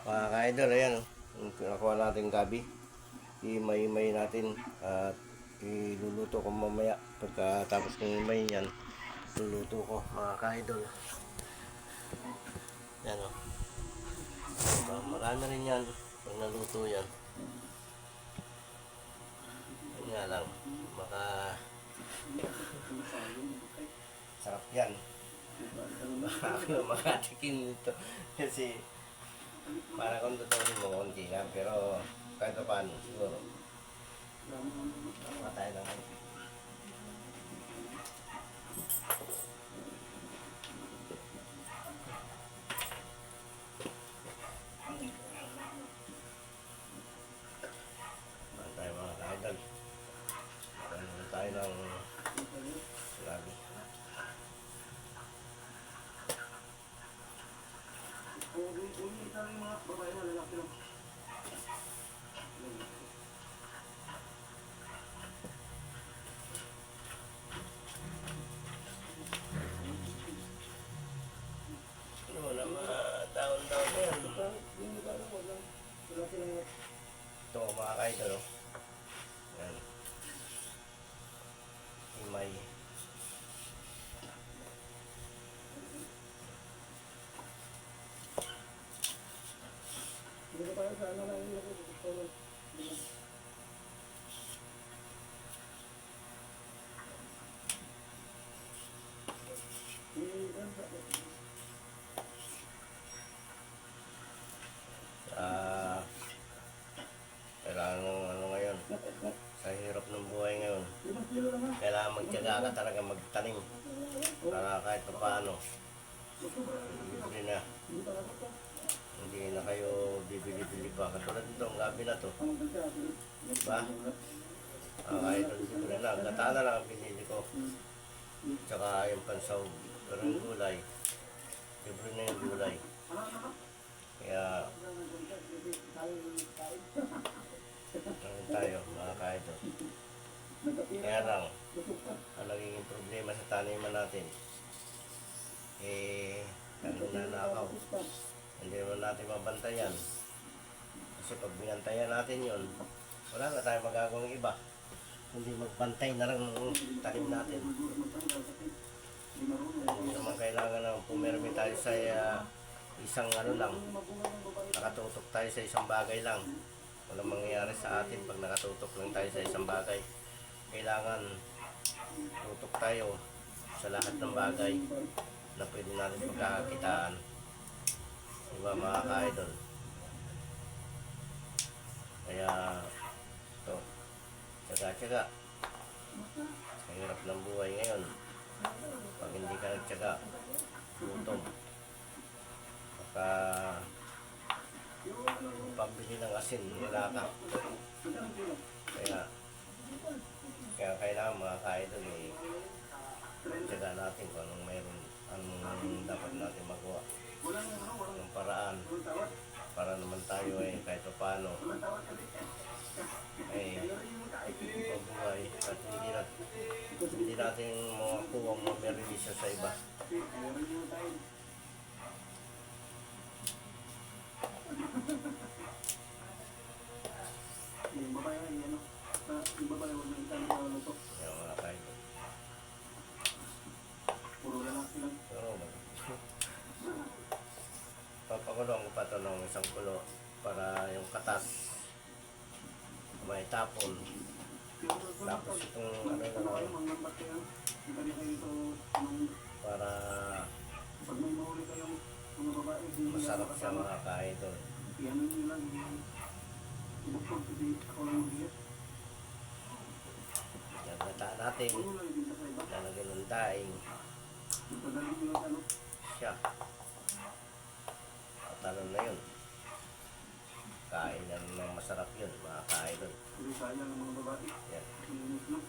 Mga ka-idol, ayan, yung nakuha natin gabi. I-may natin at iluluto ko mamaya. Pagkatapos kong may yan, luluto ko mga ka-idol. Yan o. Marami rin yan pag naluto yan. Yan nga lang, sarap yan. Ako makatikin nito kasi para kung tutunin mo, konti lang. Pero kahit paano, siguro. Matay lang. Matay mga ka-idol. Matay tayo ng labi. Mga babae na lalaki lang. Wala mga taon-taon na yan. Ito mga ka-idol. Yan. Himay. Hindi ko tayo sa ano lang yung gusto ko. Kailangan ng ano ngayon, sa hirap ng buhay ngayon, kailangan magtiyaga ka talaga magtanim para kahit pa paano libre na, hindi na kayo bibili-bili pa katulad nitong gabi na to, diba? Kahit libre na, gata na lang ang binili ko, tsaka yung pansaw, pero yung gulay, libre na yung gulay, kaya ano tayo mga ka-idol. Kaya lang, ang nagiging problema sa taniman natin, nanakaw. Hindi naman natin mabantayan. Kasi pag binantayan natin yun, wala na tayong magagawang iba. Hindi magbantay na lang ng tanim natin. Hindi naman kailangan na pumirmi tayo sa isang ano lang, nakatutok tayo sa isang bagay lang. Walang mangyayari sa atin pag nakatutok lang tayo sa isang bagay. Kailangan tutok tayo sa lahat ng bagay na pwede natin pagkakakitaan. Diba mga ka-idol? Kaya ito, tsaga-tsaga. Sa hirap ng buhay ngayon, pag hindi ka nagtsaga, gutom. Baka pambili ng asin, wala ka. Kaya kailangan mga ka-idol tsaga natin kung anong mayroon, anong dapat natin magawa ng paraan para naman tayo kahit pa paano mabuhay at hindi natin makuha ang mga benepisyo sa iba. Yung babae na yan, yung babae wala na itang sa luto. Yung mga kayo. Puro lalaki lang. Oo, papakulong ko pa ito ng isang kulo para yung katas may tapon. Tapos itong ano na para pag may mahuli kayong mga babae, masarap siya mga ka-idol. yan nyo lang, ibukod, hindi ako lang mag-iit. Nagata natin, lalagyan ng daing Ipagaling nyo lang, siya. At ano na yun, kain na ng masarap yun mga ka-idol. hindi sayang ang mga babae. Yan. Inis lang.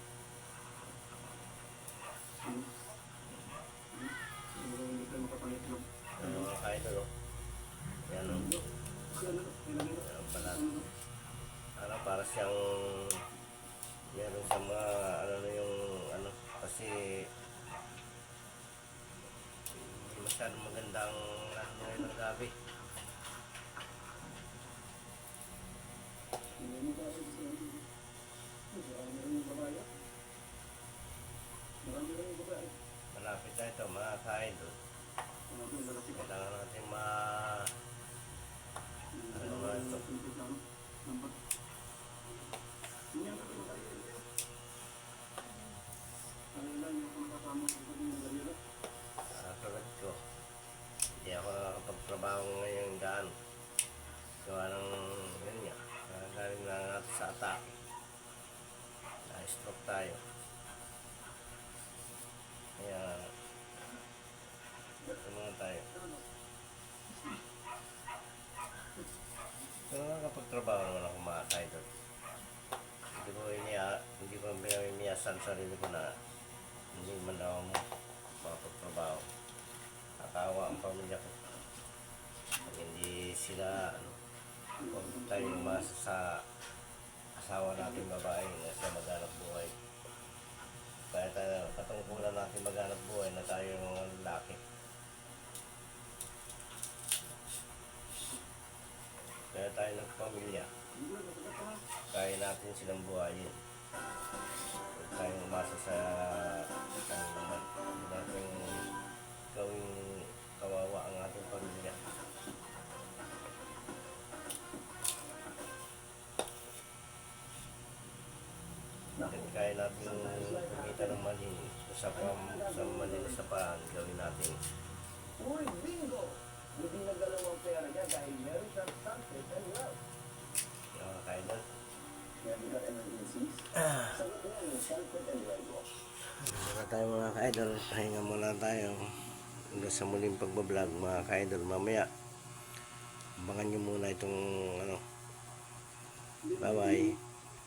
Siguro hindi kayo makapalit lang. Ano mga ka-idol, oh. Yan, oh. Yan pala. Ano, para siyang meron sa mga ano na yung ano, kasi hindi masyadong magandang ano ngayon ng gabi. trabaho ngayon gaan. Gawa ng ganyan. Galing lang natin sa atake. Na-stroke tayo. Kaya, tulungan tayo. Pero kapag trabaho naman ako mga kaidol. Hindi ko pinamimiyasan sa sarili ko na hindi man ako makapagtrabaho. Nakakawa ang pamilya ko. Pag hindi sila, huwag tayo umasa sa asawa natin babae na siya maghanap buhay. Kaya tayo, katungkulan natin maghanap buhay na tayo yung mga lalaki. Kaya tayo nagpamilya. Kaya natin silang buhayin. Huwag tayong umasa sa naman. Hindi natin gawing kawawa ang ating pamilya. Bakit kaya natin kumita ng mali sa malinis na paraan gawin natin. Uy, bingo! Hindi nagdalawang pera niya dahil meron siyang sunset and wealth. Yung mga kaidol. Kaya bigat emergencies, sagot niya yung sunset and wealth. Muna tayo mga ka-idol, pahinga muna tayo hanggang sa muling pagbablog mga ka-idol. Mamaya abangan nyo muna itong bye bye.